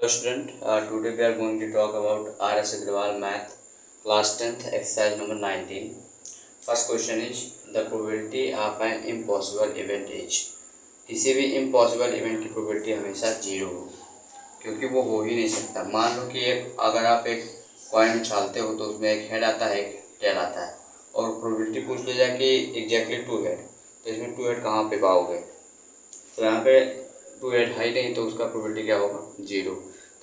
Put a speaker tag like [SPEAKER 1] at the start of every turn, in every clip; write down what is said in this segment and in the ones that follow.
[SPEAKER 1] Hello student, today we are going to talk about R.S. Agrawal Math class 10th exercise number 19. First question is the probability of an impossible event is. किसी भी impossible event की probability हमेशा zero हो, क्योंकि वो हो ही नहीं सकता। मान लो कि अगर आप एक कॉइन उछालते हो तो उसमें एक हेड आता है एक टेल आता है, और प्रोबेबिलिटी पूछ ली जाए कि एग्जैक्टली 2 हेड, तो इसमें 2 हेड कहाँ पे पाओगे? तो यहाँ पे 2 हेड है ही नहीं, तो उसका प्रोबेबिलिटी क्या होगा? जीरो।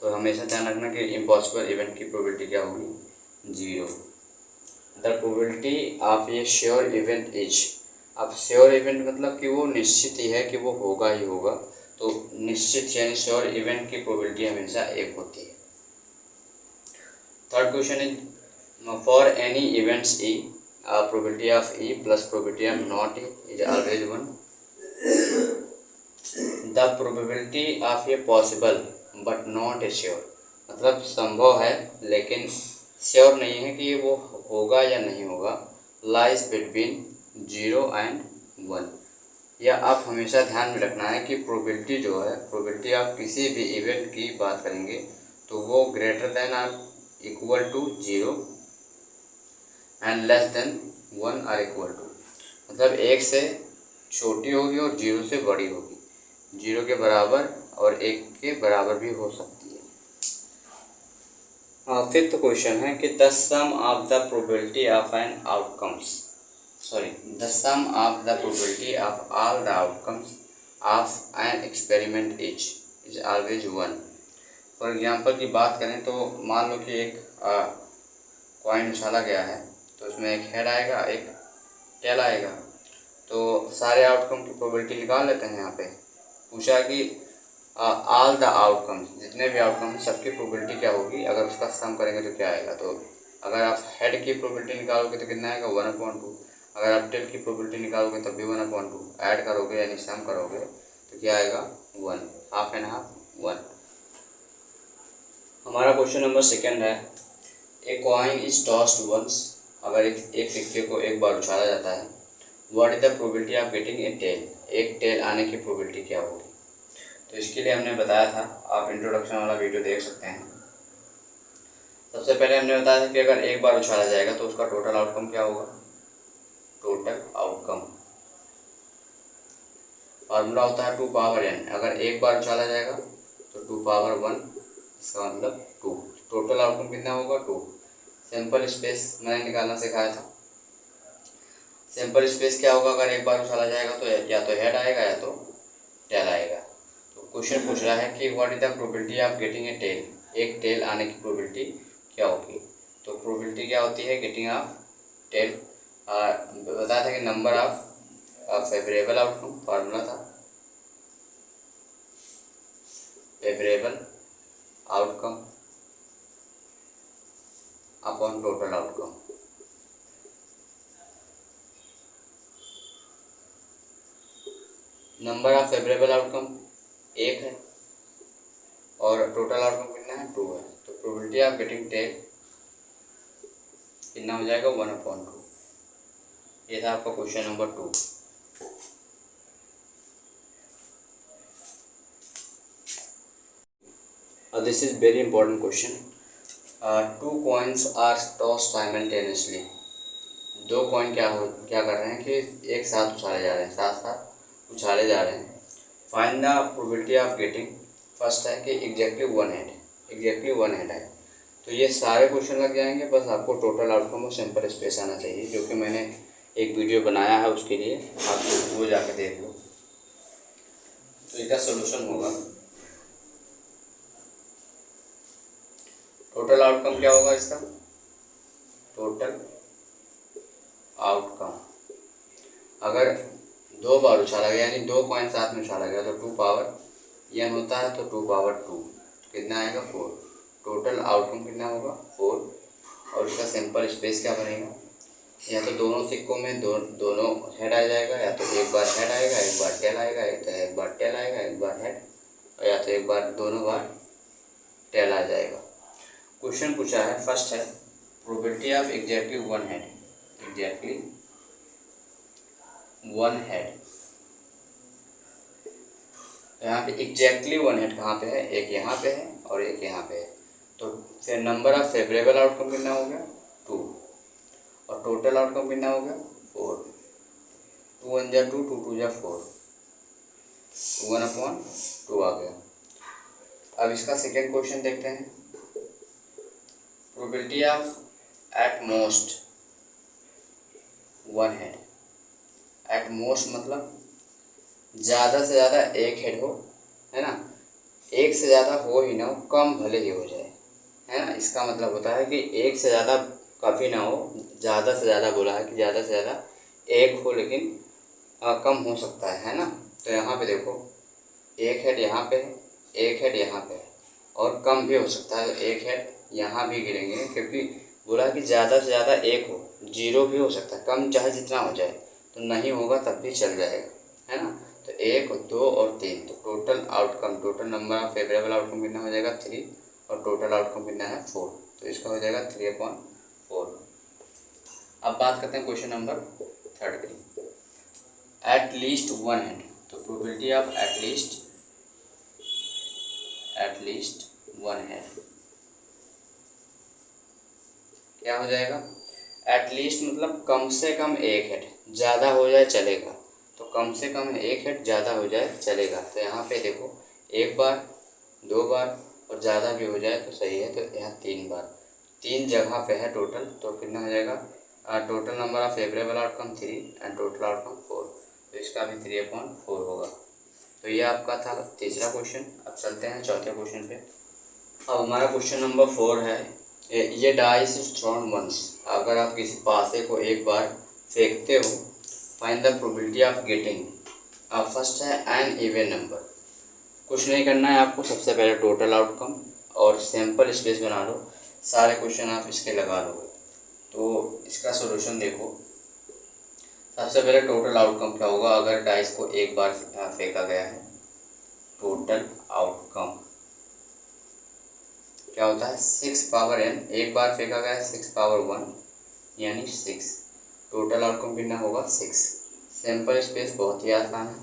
[SPEAKER 1] तो हमेशा ध्यान रखना कि इम्पॉसिबल इवेंट की प्रोबेबिलिटी क्या होगी? Zero. The probability of A sure event is. अब श्योर इवेंट मतलब कि वो निश्चित ही है कि वो होगा ही होगा, तो निश्चित यानी श्योर इवेंट की प्रोबेबिलिटी हमेशा 1 होती है। Third question is for any events E probability of E plus probability of not E is always 1। The probability of a possible but not a sure, मतलब संभव है लेकिन श्योर नहीं है कि वो होगा या नहीं होगा, लाइज बिटवीन 0 एंड 1। या आप हमेशा ध्यान में रखना है कि प्रोबेबिलिटी जो है, प्रोबेबिलिटी आप किसी भी इवेंट की बात करेंगे तो वो ग्रेटर देन और equal to 0 and less than 1 or equal to, मतलब 1 से छोटी होगी और 0 से बड़ी होगी, 0 के बराबर और 1 के बराबर भी हो सकती है। फिफ्थ क्वेश्चन है कि the sum of the probability of an outcomes, the sum of the probability of all the outcomes of an experiment is always 1। For example की बात करें तो मान लो कि एक कॉइन उछाला गया है, तो उसमें एक हेड आएगा एक टेल आएगा, तो सारे आउटकम की प्रोबेबिलिटी निकाल लेते हैं। यहाँ पे पूछा कि ऑल द आउटकम्स, जितने भी आउटकम सबकी प्रोबेबिलिटी क्या होगी, अगर उसका सम करेंगे तो क्या आएगा? तो अगर आप हेड की प्रोबेबिलिटी निकालोगे तो कितना आएगा? 1/2। अगर आप टेल की प्रोबेबिलिटी निकालोगे तब भी 1/2, ऐड करोगे यानी सम करोगे तो क्या आएगा? 1, हाफ एंड हाफ 1। हमारा क्वेश्चन नंबर सेकेंड है a coin is tossed once, अगर एक सिक्के को एक बार उछाला जाता है, what is the probability of getting a tail, एक टेल आने की प्रोबेबिलिटी क्या होगी? तो इसके लिए हमने बताया था, आप इंट्रोडक्शन वाला वीडियो देख सकते हैं। सबसे पहले हमने बताया था कि अगर एक बार उछाला जाएगा तो उसका टोटल आउटकम क्या होगा? टोटल आउटकम फार्मूला होता है 2 पावर n। अगर एक बार उछाला जाएगा तो 2 पावर 1, इसका मतलब 2। टोटल आउटकम कितना होगा? 2। सैंपल स्पेस मैंने निकालना सिखाया था। सैंपल स्पेस क्या होगा अगर एक बार उछाला जाएगा? तो या तो हेड आएगा या तो टेल आएगा। तो क्वेश्चन पूछ रहा है कि what is the probability of getting a tail, एक टेल आने की प्रोबेबिलिटी क्या होगी? तो प्रोबेबिलिटी क्या होती है गेटिंग ऑफ टेल? बताया था कि number of favourable outcome, formula था favourable outcome upon total outcome. Number of favourable outcome 1 है और टोटल आउटकम कितना है? 2 है। तो प्रोबेबिलिटी ऑफ गेटिंग टेल कितना हो जाएगा? 1/2। ये था आपका question number 2। This is very important question. 2 coins are tossed simultaneously. 2 coin क्या कर रहे हैं कि एक साथ उछाले जा रहे हैं, साथ साथ उछाले जा रहे हैं। Find the probability of getting, first है कि एग्जैक्टली 1 हेड, एग्जैक्टली 1 हेड है। तो ये सारे क्वेश्चन लग जाएंगे, बस आपको टोटल आउटकम और सैंपल स्पेस आना चाहिए, जो कि मैंने एक वीडियो बनाया है, उसके लिए आप वो जाके देख लो। तो इसका सोल्यूशन होगा, टोटल आउटकम क्या होगा इसका? टोटल आउटकम अगर 2 बार उछाला गया यानी 2 कॉइन साथ में उछाला गया तो 2 पावर n होता है, तो 2 पावर 2 कितना आएगा? 4। टोटल आउटकम कितना होगा? 4। और इसका सैंपल स्पेस क्या बनेगा? या तो दोनों सिक्कों में दोनों हेड आ जाएगा, या तो एक बार हेड आएगा एक बार टेल आएगा, या तो एक बार टेल आएगा एक बार हेड, और या तो एक बार दोनों बार टेल आ जाएगा। क्वेश्चन पूछा है, फर्स्ट है probability of exactly 1 head, exactly 1 head. यहाँ पे एग्जैक्टली 1 हेड कहाँ पे है? एक यहाँ पे है और एक यहाँ पे है। तो फिर नंबर ऑफ फेवरेबल आउटकम कितना हो गया 2 और टोटल आउटकम कितना हो गया 4। 2 1 जा 2, 2 2 जा 4, 1/2 आ गया। अब इसका सेकेंड क्वेश्चन देखते हैं। Probability of at most one head. At most मतलब ज़्यादा से ज़्यादा एक हेड हो, है ना। एक से ज़्यादा हो ही ना हो, कम भले ही हो जाए, है ना। इसका मतलब होता है कि एक से ज़्यादा कभी ना हो, ज़्यादा से ज़्यादा बोला है कि ज़्यादा से ज़्यादा एक हो, लेकिन कम हो सकता है ना। तो यहाँ पे देखो एक हेड यहाँ पे है, एक हेड यहाँ पे है और कम भी हो सकता है। एक हेड यहाँ भी गिरेंगे क्योंकि बोला कि ज़्यादा से ज़्यादा एक हो, 0 भी हो सकता है, कम चाहे जितना हो जाए, तो नहीं होगा तब भी चल जाएगा, है ना। तो 1 2 और 3, तो total outcome, total number of favourable outcome कितना हो जाएगा 3 और टोटल आउटकम कितना है 4, तो इसका हो जाएगा 3/4। अब बात करते हैं क्वेश्चन नंबर 3 की। एट लीस्ट वन हेड, तो probability of at least one head क्या हो जाएगा। एट लीस्ट मतलब कम से कम एक हेड, ज़्यादा हो जाए चलेगा, तो कम से कम एक हेड, ज़्यादा हो जाए चलेगा। तो यहाँ पे देखो एक बार, 2 बार और ज़्यादा भी हो जाए तो सही है। तो यहाँ 3 बार, 3 जगह पे है टोटल, तो कितना हो जाएगा। Total number of favourable outcome 3 and total outcome 4, तो इसका भी 3/4 होगा। तो ये आपका था तीसरा क्वेश्चन। अब चलते हैं चौथे क्वेश्चन पे। अब हमारा क्वेश्चन नंबर 4 है, ये डाइस इज थ्रोन वंस। अगर आप किसी पासे को एक बार फेंकते हो, find the probability of getting. First है एन इवन नंबर। कुछ नहीं करना है आपको, सबसे पहले टोटल आउटकम और सैंपल स्पेस बना लो, सारे क्वेश्चन आप इसके लगा लोगे। तो इसका सॉल्यूशन देखो। सबसे पहले टोटल आउटकम क्या होगा अगर डाइस को एक बार फेंका गया है। टोटल आउटकम क्या होता है 6 पावर n, एक बार फेंका गया 6 पावर 1 यानी 6। टोटल आउटकम कितना होगा 6। सैंपल स्पेस बहुत ही आसान है,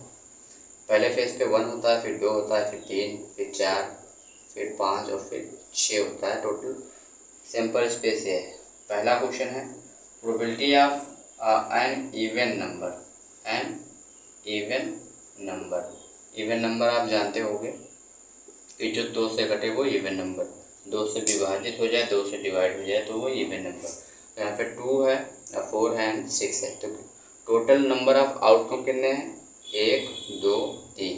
[SPEAKER 1] पहले फेज पे 1 होता है, फिर 2 होता है, फिर 3, फिर 4, फिर 5 और फिर 6 होता है टोटल। सैंपल स्पेस ये है। पहला क्वेश्चन है probability of an even number. An even number, even number आप जानते होंगे कि जो 2 से घटे वो इवन नंबर, 2 से विभाजित हो जाए, 2 से डिवाइड हो जाए तो वो इवन नंबर। तो यहाँ पे 2 है, 4 है एंड 6 है। तो टोटल नंबर ऑफ आउटकम कितने हैं 1 2 3।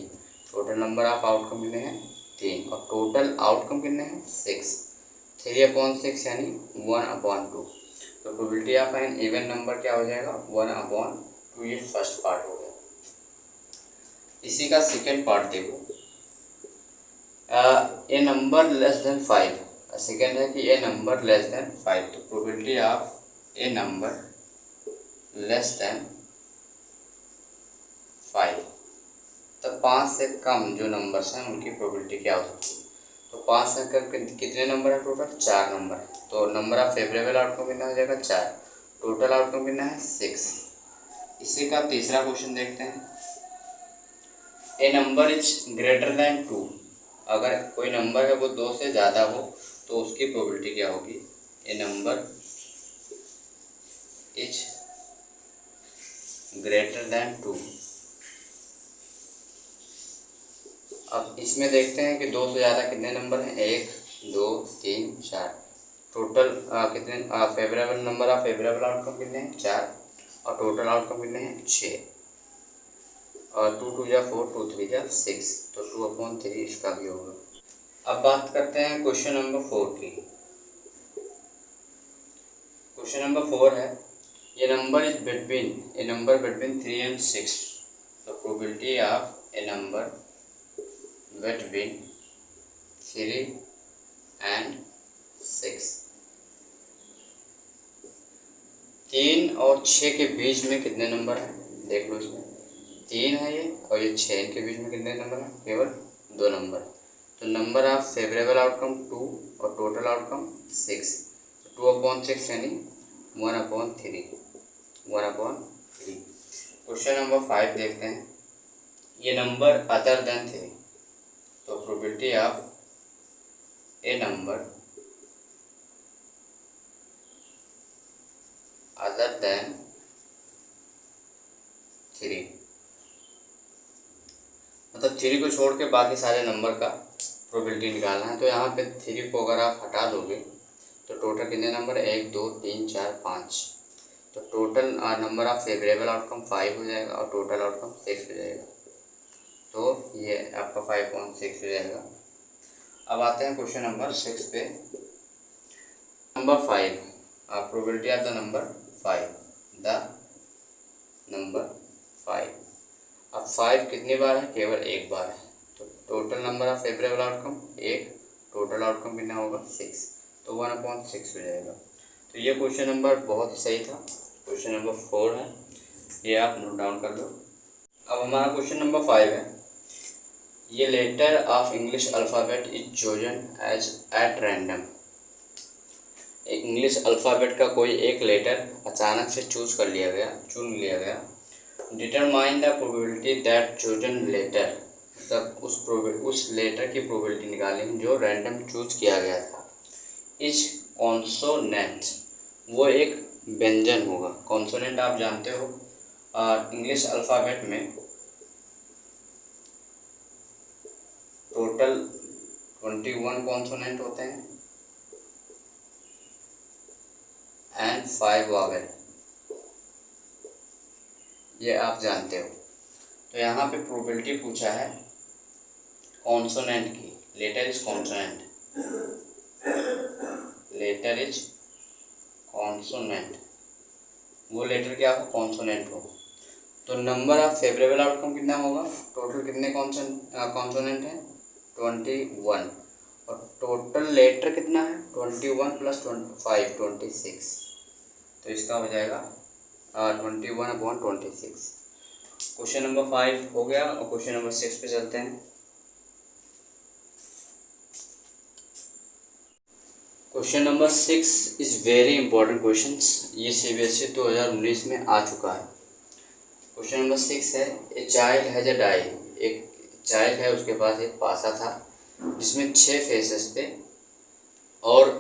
[SPEAKER 1] टोटल नंबर ऑफ आउटकम कितने हैं 3 और टोटल आउटकम कितने हैं 6। 3/6 यानी 1/2। तो probability of an even number क्या हो जाएगा 1/2। ये फर्स्ट पार्ट हो गया। इसी का सेकेंड पार्ट देखो। ए नंबर लेस देन 5। सेकेंड है कि ए नंबर लेस देन 5, तो probability of A number less than 5, तो 5 से कम जो नंबर्स हैं उनकी प्रोबेबिलिटी क्या हो सकती है। तो 5 से कम कितने नंबर है टोटल 4 नंबर है, तो नंबर ऑफ फेवरेबल आउटकम कितना हो जाएगा 4। टोटल आउटकम कितना है 6। इसी का तीसरा क्वेश्चन देखते हैं। ए नंबर इज ग्रेटर देन 2। अगर कोई नंबर है वो 2 से ज़्यादा हो तो उसकी प्रोबेबिलिटी क्या होगी। ए नंबर इज ग्रेटर देन 2। अब इसमें देखते हैं कि 2 से ज़्यादा कितने नंबर हैं 1 2 3 4। टोटल कितने favourable number of favourable outcome कितने हैं 4 और टोटल आउटकम कितने हैं 6 और 2 2 जा 4 2 3 जा 6, तो 2/3 इसका भी होगा। अब बात करते हैं क्वेश्चन नंबर 4 की। क्वेश्चन नंबर 4 है ये नंबर इज बिटवीन 3 and 6, तो probability of A number between 3 and 6। 3 और 6 के बीच में कितने नंबर हैं देख लो। इसमें 3 है ये और ये 6, इनके बीच में कितने नंबर हैं केवल 2 नंबर। तो नंबर ऑफ फेवरेबल आउटकम 2 और टोटल आउटकम 6, तो 2/6 यानी 1/3। क्वेश्चन नंबर 5 देखते हैं। ये नंबर अदर देन 3, तो probability of a number other than 3, मतलब 3 को छोड़ के बाकी सारे नंबर का प्रोबेबिलिटी निकालना है। तो यहाँ पे 3 को अगर आप हटा दोगे तो टोटल कितने नंबर, 1 2 3 4 5, तो total number of favourable outcome 5 हो जाएगा और टोटल आउटकम 6 हो जाएगा। तो ये आपका 5.6 हो जाएगा। अब आते हैं क्वेश्चन नंबर 6 पे। Number 5, probability of the number 5, the number 5। अब 5 कितनी बार है, केवल एक बार है। तो total number of favourable outcome 1, total outcome कितना होगा 6, तो 1/6 हो जाएगा। तो ये क्वेश्चन नंबर बहुत ही सही था। क्वेश्चन नंबर 4 है, ये आप नोट डाउन कर लो। अब हमारा क्वेश्चन नंबर 5 है, ये letter of English alphabet is chosen at एट रैंडम। इंग्लिश अल्फ़ाबेट का कोई एक लेटर अचानक से चून लिया गया। Determine the probability that chosen letter, तब उस लेटर की प्रोबेबिलिटी निकालें जो रैंडम चूज किया गया था। इज कॉन्सोनेंट, वो एक व्यंजन होगा। कॉन्सोनेंट आप जानते हो इंग्लिश अल्फ़ाबेट में टोटल 21 कॉन्सोनेंट होते हैं एंड 5 वॉवेल, ये आप जानते हो। तो यहाँ पे प्रोबेबिलिटी पूछा है कॉन्सोनेंट की, letter is consonant, letter is consonant, वो लेटर क्या हो, कॉन्सोनेंट हो। तो नंबर ऑफ फेवरेबल आउटकम कितना होगा, टोटल कितने कॉन्सोनेंट हैं 21, और टोटल लेटर कितना है 21 + 5 26, तो इसका हो जाएगा 21/26। क्वेश्चन नंबर 5 हो गया और क्वेश्चन नंबर 6 पे चलते हैं। Question number 6 is very important question, ये CBSE 2019 में आ चुका है। क्वेश्चन नंबर 6 है, a child has a die, एक चाइल्ड है उसके पास एक पासा था जिसमें 6 फेसेस थे और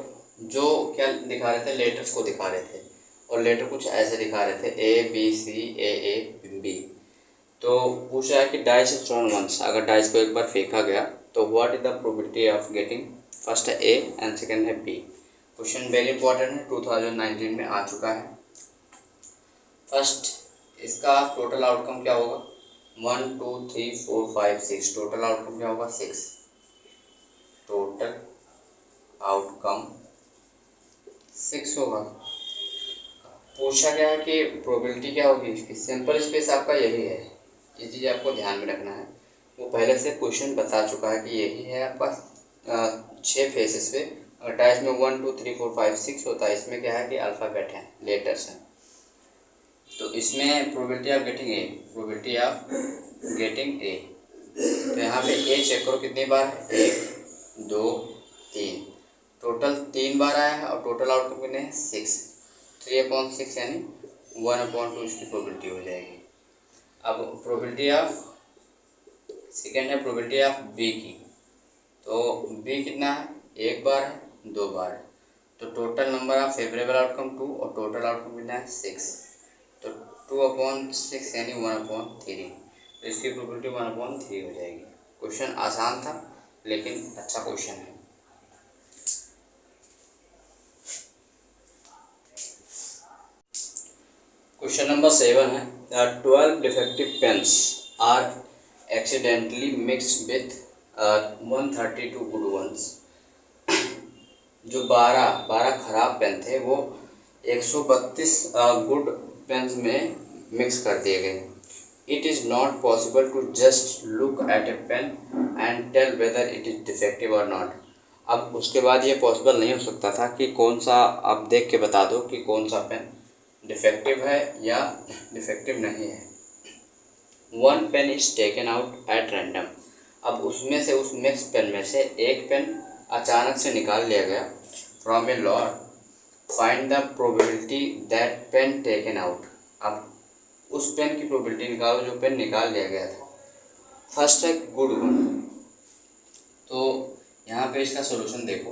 [SPEAKER 1] जो क्या दिखा रहे थे, लेटर्स को दिखा रहे थे, और लेटर कुछ ऐसे दिखा रहे थे ABCAA B। तो पूछा है कि डाइस इज थ्रोन वंस, अगर डाइस को एक बार फेंका गया तो what is the probability of getting, first है A एंड सेकंड है B। क्वेश्चन वेरी इंपॉर्टेंट है, 2019 में आ चुका है। फर्स्ट इसका टोटल आउटकम क्या होगा, 1 2 3 4 5 6, टोटल आउटकम क्या होगा 6, टोटल आउटकम 6 होगा। पूछा गया है कि प्रोबेबिलिटी क्या होगी इसकी, सिंपल स्पेस आपका यही है, ये चीज़ आपको ध्यान में रखना है। वो पहले से क्वेश्चन बता चुका है कि यही है आपका 6 फेसेस पे, और डाइस में 1 2 3 4 5 6 होता है। इसमें क्या है कि अल्फ़ाबेट हैं, लेटर्स हैं, तो इसमें probability of getting A, probability of getting ए। तो यहाँ पे ए चेक करो कितनी बार है, 1 2 3, टोटल 3 बार आया है और टोटल आउटकम कितने हैं 6, 3/6 यानी 1/2 इसकी प्रोबेबिलिटी हो जाएगी। अब प्रोबेबिलिटी ऑफ सेकेंड है प्रोबेबिलिटी ऑफ बी की, तो बी कितना है, 1 बार है 2 बार है, तो total number of favourable outcome 2 और टोटल आउटकम कितना है 6, तो 2/6 यानी 1/3, तो इसकी प्रोबेबिलिटी 1/3 हो जाएगी। क्वेश्चन आसान था लेकिन अच्छा क्वेश्चन है। क्वेश्चन नंबर 7 है, 12 defective pens are accidentally mixed with 132 good ones. जो 12 खराब पेन थे वो 132 गुड पेन्स में मिक्स कर दिए गए। It is not possible to just look at a pen and tell whether it is defective और नॉट। अब उसके बाद ये पॉसिबल नहीं हो सकता था कि कौन सा, आप देख के बता दो कि कौन सा पेन डिफेक्टिव है या डिफेक्टिव नहीं है। 1 pen is taken out at random, अब उसमें से, उस मिक्स पेन में से एक पेन अचानक से निकाल लिया गया। From a lot find the probability that pain taken out, अब उस पेन की प्रोबेबिलिटी निकालो जो पेन निकाल लिया गया था। फर्स्ट है गुड वन, तो यहाँ पे इसका सोल्यूशन देखो,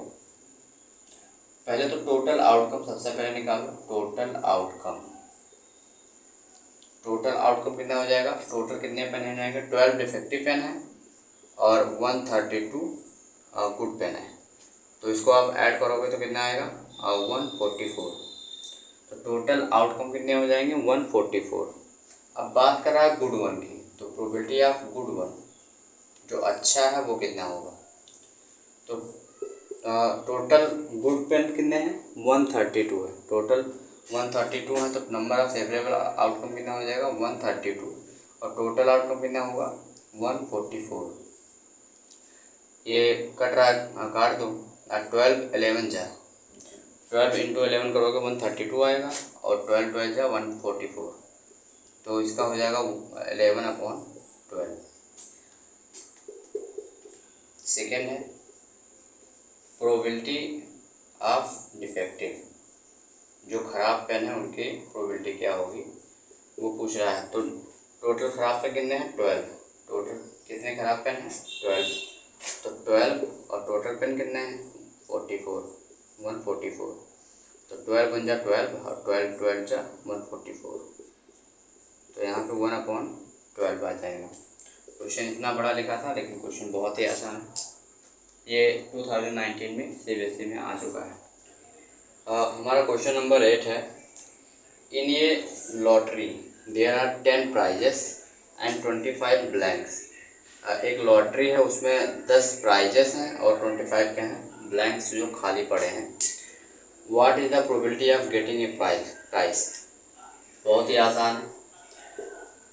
[SPEAKER 1] पहले तो टोटल आउटकम सबसे पहले निकालो। टोटल आउटकम कितना हो जाएगा, टोटल कितने पेन हो जाएंगे, 12 डिफेक्टिव पेन है और 132 गुड पेन है। तो इसको आप ऐड करोगे तो कितना आएगा, 144। तो टोटल आउटकम कितने हो जाएंगे, 144। अब बात कर रहा है गुड वन की, तो प्रोबेबिलिटी ऑफ गुड वन जो अच्छा है वो कितना होगा। तो टोटल गुड पेन कितने हैं, 132 है। टोटल 132 है तो नंबर ऑफ फेवरेबल आउटकम कितना हो जाएगा, 132। और टोटल आउटकम कितना होगा, 144। ये कट रहा है, काट दो। 12 11 जा 12 इंटू 11 करोगे 132 आएगा और 12 12 जा 144। तो इसका हो जाएगा 11/12। सेकेंड है प्रोबेबिलिटी ऑफ डिफेक्टिव, जो ख़राब पेन है उनकी प्रोबेबिलिटी क्या होगी वो पूछ रहा है। तो टोटल ख़राब पेन कितने हैं, 12। टोटल कितने ख़राब पेन हैं, 12। तो 12 और टोटल पेन कितने हैं, 44, 144। तो 12 बन जा 12 और 12 12 जा 144। तो यहाँ पे 1/12 आ जाएगा। क्वेश्चन इतना बड़ा लिखा था लेकिन क्वेश्चन बहुत ही आसान है। ये 2019 में CBSE में आ चुका है। हमारा क्वेश्चन नंबर 8 है, इन ये lottery there are 10 prizes and 25 blanks. एक लॉटरी है उसमें 10 प्राइजेस हैं और 25 क्या हैं, ब्लैंक्स जो खाली पड़े हैं। What is the probability of getting a prize. बहुत ही आसान है।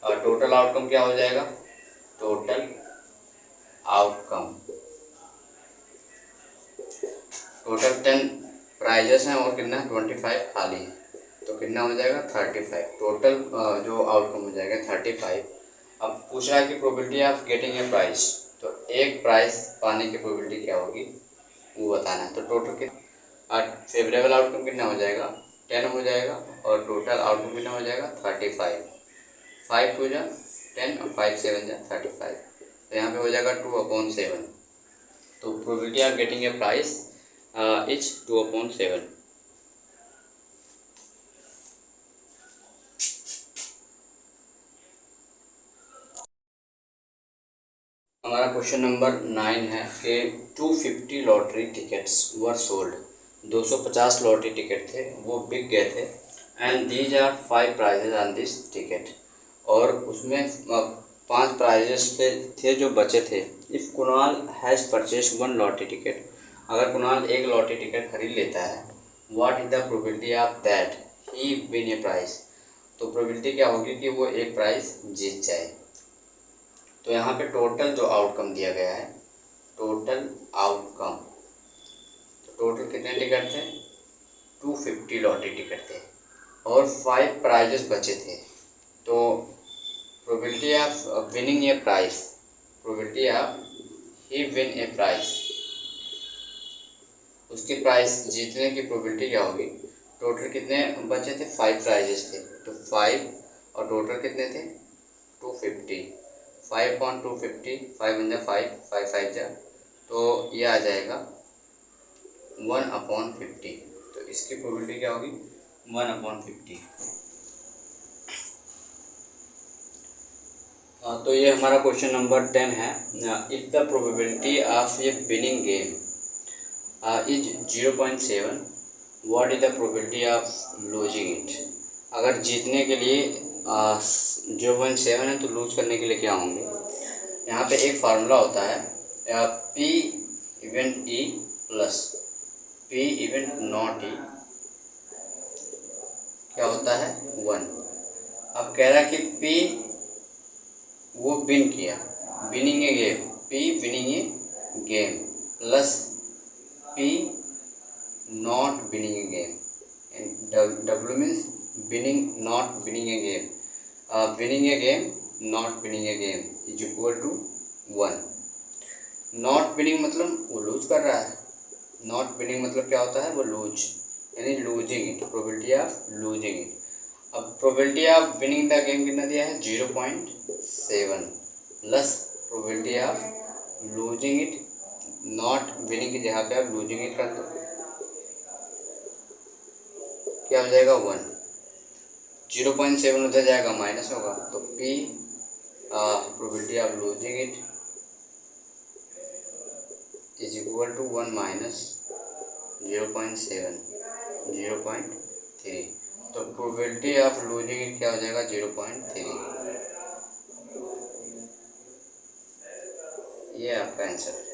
[SPEAKER 1] और टोटल आउटकम क्या हो जाएगा, टोटल आउटकम टोटल 10 प्राइजेस हैं और कितना 25 खाली है, तो कितना हो जाएगा 35। टोटल जो आउटकम हो जाएगा 35। अब पूछ रहा है कि probability of getting a prize, तो एक प्राइज पाने की प्रोबेबिलिटी क्या होगी वो बताना है। तो टोटल कितना फेवरेबल आउटकम कितना हो जाएगा, 10 हो जाएगा और टोटल आउटकम कितना हो जाएगा 35। 5 2 जा 10 और 5 7 जा 35। तो यहाँ पे हो जाएगा 2/7। तो probability of getting a prize is 2/7। हमारा क्वेश्चन नंबर 9 है कि 250 lottery tickets were sold. 250 lottery ticket थे वो बिक गए थे। And these are 5 prizes on this ticket, और उसमें 5 प्राइजेस थे जो बचे थे। If Kunal has purchase 1 lottery ticket, अगर कुणाल एक लॉटरी टिकट खरीद लेता है, what is the probability that he win win a prize. तो प्रोबेबिलिटी क्या होगी कि वो एक प्राइज जीत जाए। तो यहाँ पे टोटल जो आउटकम दिया गया है, टोटल आउटकम, तो टोटल कितने टिकट थे, 250 लॉटरी टिकट थे और 5 प्राइजेस बचे थे। तो probability of winning a prize, probability of he win a prize, उसकी प्राइस जीतने की प्रोबेबिलिटी क्या होगी। टोटल कितने बचे थे, 5 प्राइजेस थे, तो 5 और टोटल कितने थे 250। 5/250, 5 बन जा 5, 5 5 जा, तो ये आ जाएगा 1/50। तो इसकी प्रोबेबिलिटी क्या होगी 1/50। तो ये हमारा क्वेश्चन नंबर 10 है। If the probability of A winning game is 0.7, what is the probability of losing it. अगर जीतने के लिए 0.7 है तो लूज करने के लिए क्या होंगे। यहाँ पे एक फार्मूला होता है P event E plus P event not E क्या होता है 1। अब कह रहा है कि P वो विन किया, winning a game, P winning a game plus P not winning a game. W means winning not winning a game, winning a game not winning a game is equal to 1। Not winning मतलब वो loose कर रहा है, not winning मतलब क्या होता है वो लूज, यानी losing it, probability of losing it. अब probability of winning the game कितना दिया है 0.7 plus probability of losing it not winning की जगह पे आप लूजिंग इट कर दो, क्या हो जाएगा 1। 0.7 उधर जाएगा माइनस होगा, तो P probability of losing it is equal to 1 minus 0.7 0.3। तो प्रोबेबिलिटी ऑफ लूजिंग इट क्या हो जाएगा 0.3। ये आपका आंसर है।